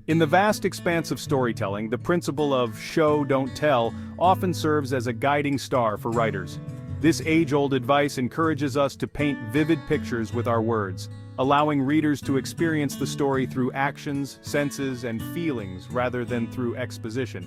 In the vast expanse of storytelling, the principle of show, don't tell often serves as a guiding star for writers. This age-old advice encourages us to paint vivid pictures with our words, allowing readers to experience the story through actions, senses, and feelings rather than through exposition.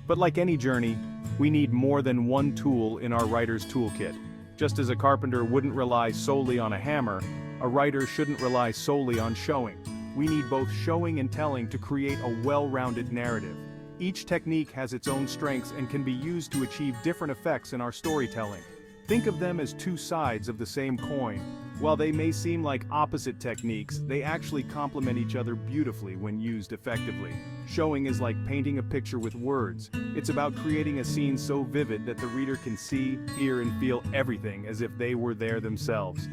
But like any journey, we need more than one tool in our writer's toolkit. Just as a carpenter wouldn't rely solely on a hammer, a writer shouldn't rely solely on showing. We need both showing and telling to create a well-rounded narrative. Each technique has its own strengths and can be used to achieve different effects in our storytelling. Think of them as two sides of the same coin. While they may seem like opposite techniques, they actually complement each other beautifully when used effectively. Showing is like painting a picture with words. It's about creating a scene so vivid that the reader can see, hear, and feel everything as if they were there themselves.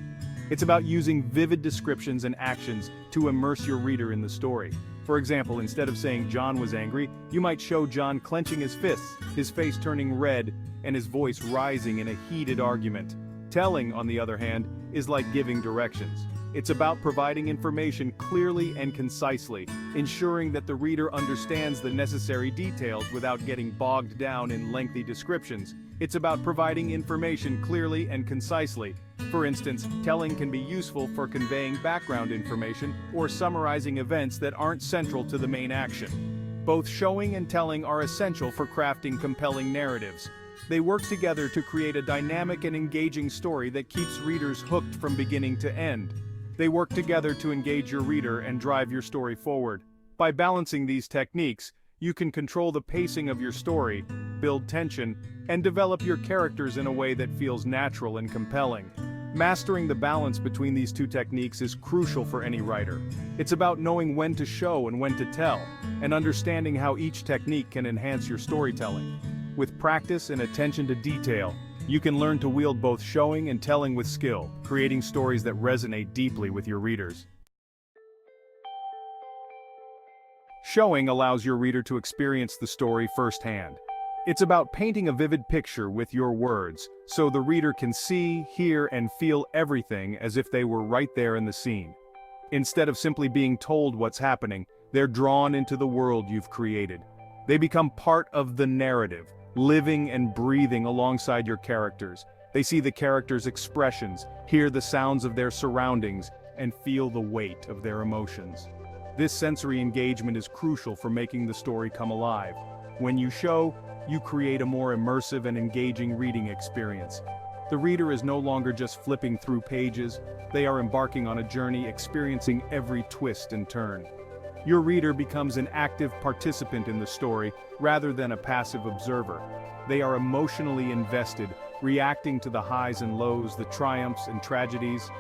It's about using vivid descriptions and actions to immerse your reader in the story. For example, instead of saying John was angry, you might show John clenching his fists, his face turning red, and his voice rising in a heated argument. Telling, on the other hand, is like giving directions. It's about providing information clearly and concisely, ensuring that the reader understands the necessary details without getting bogged down in lengthy descriptions. It's about providing information clearly and concisely. For instance, telling can be useful for conveying background information or summarizing events that aren't central to the main action. Both showing and telling are essential for crafting compelling narratives. They work together to create a dynamic and engaging story that keeps readers hooked from beginning to end. They work together to engage your reader and drive your story forward. By balancing these techniques, you can control the pacing of your story, build tension, and develop your characters in a way that feels natural and compelling. Mastering the balance between these two techniques is crucial for any writer. It's about knowing when to show and when to tell, and understanding how each technique can enhance your storytelling. With practice and attention to detail, you can learn to wield both showing and telling with skill, creating stories that resonate deeply with your readers. Showing allows your reader to experience the story firsthand. It's about painting a vivid picture with your words, so the reader can see, hear, and feel everything as if they were right there in the scene. Instead of simply being told what's happening, they're drawn into the world you've created. They become part of the narrative, living and breathing alongside your characters. They see the characters' expressions, hear the sounds of their surroundings, and feel the weight of their emotions. This sensory engagement is crucial for making the story come alive. When you show, you create a more immersive and engaging reading experience. The reader is no longer just flipping through pages, they are embarking on a journey experiencing every twist and turn. Your reader becomes an active participant in the story rather than a passive observer. They are emotionally invested, reacting to the highs and lows, the triumphs and tragedies.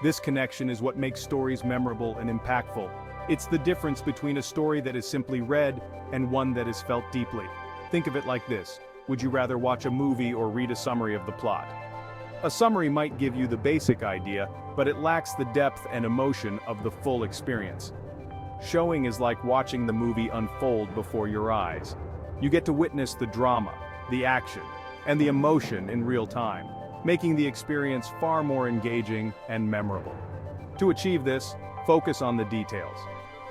This connection is what makes stories memorable and impactful. It's the difference between a story that is simply read and one that is felt deeply. Think of it like this: would you rather watch a movie or read a summary of the plot? A summary might give you the basic idea, but it lacks the depth and emotion of the full experience. Showing is like watching the movie unfold before your eyes. You get to witness the drama, the action, and the emotion in real time, making the experience far more engaging and memorable. To achieve this, focus on the details.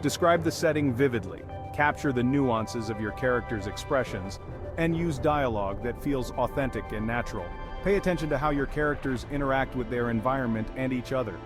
Describe the setting vividly, capture the nuances of your character's expressions, and use dialogue that feels authentic and natural. Pay attention to how your characters interact with their environment and each other.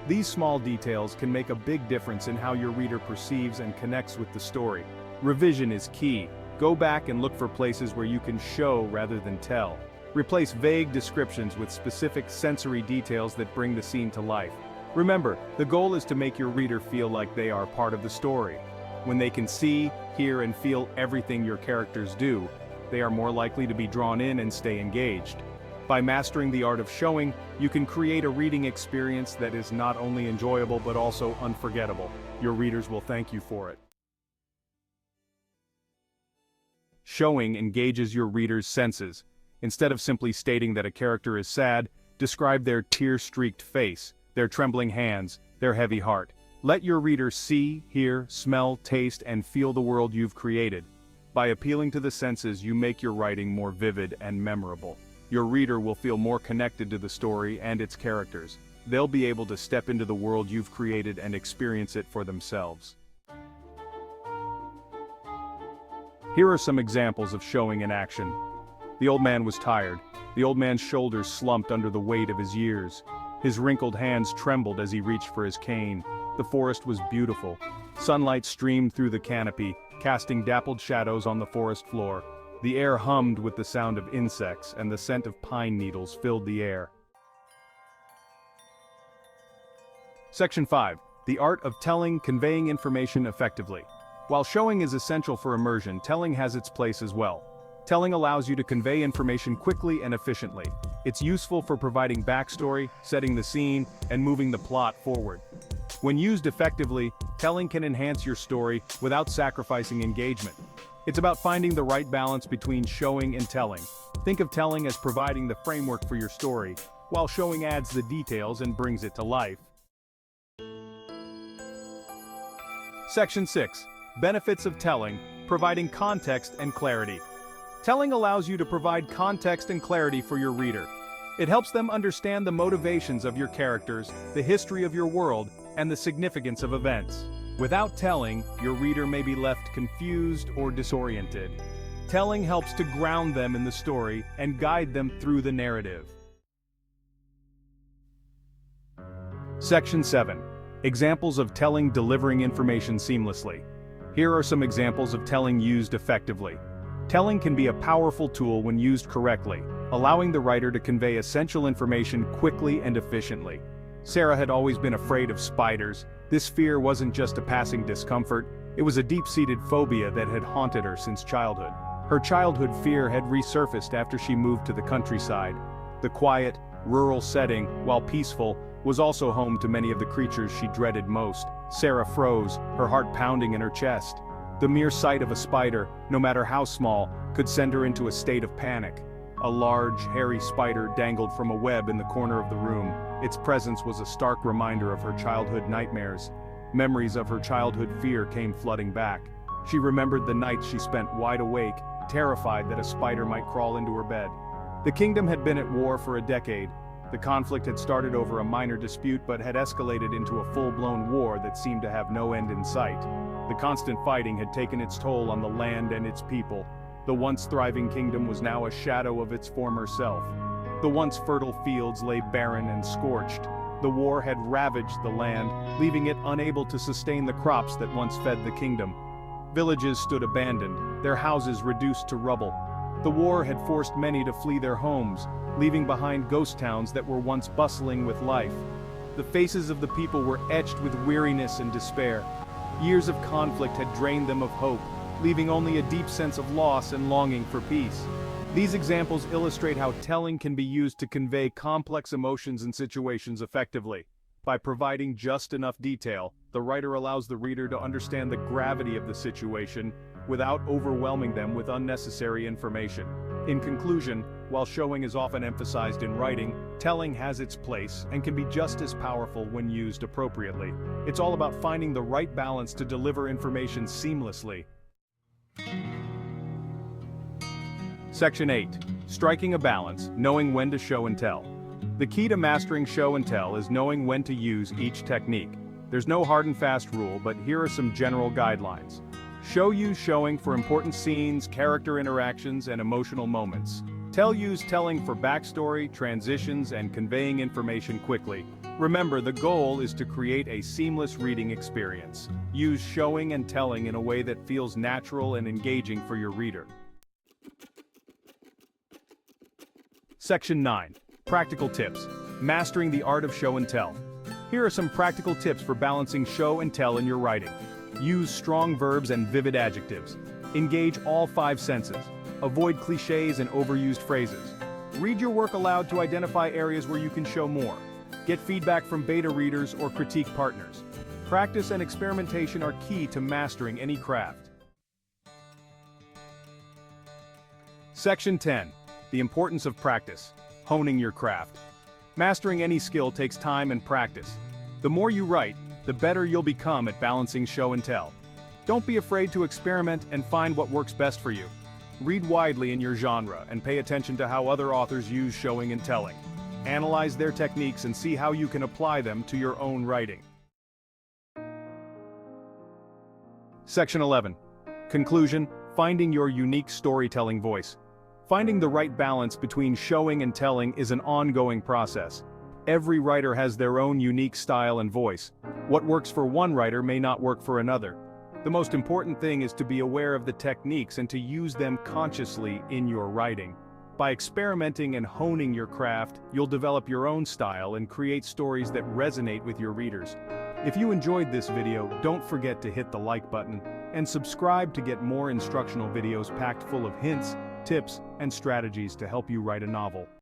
These small details can make a big difference in how your reader perceives and connects with the story. Revision is key. Go back and look for places where you can show rather than tell. Replace vague descriptions with specific sensory details that bring the scene to life. Remember, the goal is to make your reader feel like they are part of the story. When they can see, hear, and feel everything your characters do, they are more likely to be drawn in and stay engaged. By mastering the art of showing, you can create a reading experience that is not only enjoyable but also unforgettable. Your readers will thank you for it. Showing engages your reader's senses. Instead of simply stating that a character is sad, describe their tear-streaked face, their trembling hands, their heavy heart. Let your reader see, hear, smell, taste, and feel the world you've created. By appealing to the senses, you make your writing more vivid and memorable. Your reader will feel more connected to the story and its characters. They'll be able to step into the world you've created and experience it for themselves. Here are some examples of showing in action. The old man was tired. The old man's shoulders slumped under the weight of his years. His wrinkled hands trembled as he reached for his cane. The forest was beautiful. Sunlight streamed through the canopy, casting dappled shadows on the forest floor. The air hummed with the sound of insects, and the scent of pine needles filled the air. Section 5. The art of telling, conveying information effectively. While showing is essential for immersion, telling has its place as well. Telling allows you to convey information quickly and efficiently. It's useful for providing backstory, setting the scene, and moving the plot forward. When used effectively, telling can enhance your story without sacrificing engagement. It's about finding the right balance between showing and telling. Think of telling as providing the framework for your story, while showing adds the details and brings it to life. Section 6. Benefits of telling, providing context and clarity. Telling allows you to provide context and clarity for your reader. It helps them understand the motivations of your characters, the history of your world, and the significance of events. Without telling, your reader may be left confused or disoriented. Telling helps to ground them in the story and guide them through the narrative. Section 7. Examples of telling delivering information seamlessly. Here are some examples of telling used effectively. Telling can be a powerful tool when used correctly, allowing the writer to convey essential information quickly and efficiently. Sarah had always been afraid of spiders. This fear wasn't just a passing discomfort, it was a deep-seated phobia that had haunted her since childhood. Her childhood fear had resurfaced after she moved to the countryside. The quiet, rural setting, while peaceful, was also home to many of the creatures she dreaded most. Sarah froze, her heart pounding in her chest. The mere sight of a spider, no matter how small, could send her into a state of panic. A large, hairy spider dangled from a web in the corner of the room. Its presence was a stark reminder of her childhood nightmares. Memories of her childhood fear came flooding back. She remembered the nights she spent wide awake, terrified that a spider might crawl into her bed. The kingdom had been at war for a decade. The conflict had started over a minor dispute but had escalated into a full-blown war that seemed to have no end in sight. The constant fighting had taken its toll on the land and its people. The once thriving kingdom was now a shadow of its former self. The once fertile fields lay barren and scorched. The war had ravaged the land, leaving it unable to sustain the crops that once fed the kingdom. Villages stood abandoned, their houses reduced to rubble. The war had forced many to flee their homes, leaving behind ghost towns that were once bustling with life. The faces of the people were etched with weariness and despair. Years of conflict had drained them of hope, leaving only a deep sense of loss and longing for peace. These examples illustrate how telling can be used to convey complex emotions and situations effectively. By providing just enough detail, the writer allows the reader to understand the gravity of the situation without overwhelming them with unnecessary information. In conclusion, while showing is often emphasized in writing, telling has its place and can be just as powerful when used appropriately. It's all about finding the right balance to deliver information seamlessly. Section 8. Striking a balance, knowing when to show and tell. The key to mastering show and tell is knowing when to use each technique. There's no hard and fast rule, but here are some general guidelines. Use showing for important scenes, character interactions, and emotional moments. Use telling for backstory, transitions, and conveying information quickly. Remember, the goal is to create a seamless reading experience. Use showing and telling in a way that feels natural and engaging for your reader. Section 9. Practical tips. Mastering the art of show and tell. Here are some practical tips for balancing show and tell in your writing. Use strong verbs and vivid adjectives. Engage all 5 senses. Avoid cliches and overused phrases. Read your work aloud to identify areas where you can show more. Get feedback from beta readers or critique partners. Practice and experimentation are key to mastering any craft. Section 10. The importance of practice. Honing your craft. Mastering any skill takes time and practice. The more you write, the better you'll become at balancing show and tell. Don't be afraid to experiment and find what works best for you. Read widely in your genre and pay attention to how other authors use showing and telling. Analyze their techniques and see how you can apply them to your own writing. Section 11. Conclusion. Finding your unique storytelling voice. Finding the right balance between showing and telling is an ongoing process. Every writer has their own unique style and voice. What works for one writer may not work for another. The most important thing is to be aware of the techniques and to use them consciously in your writing. By experimenting and honing your craft, you'll develop your own style and create stories that resonate with your readers. If you enjoyed this video, don't forget to hit the like button and subscribe to get more instructional videos packed full of hints, tips, and strategies to help you write a novel.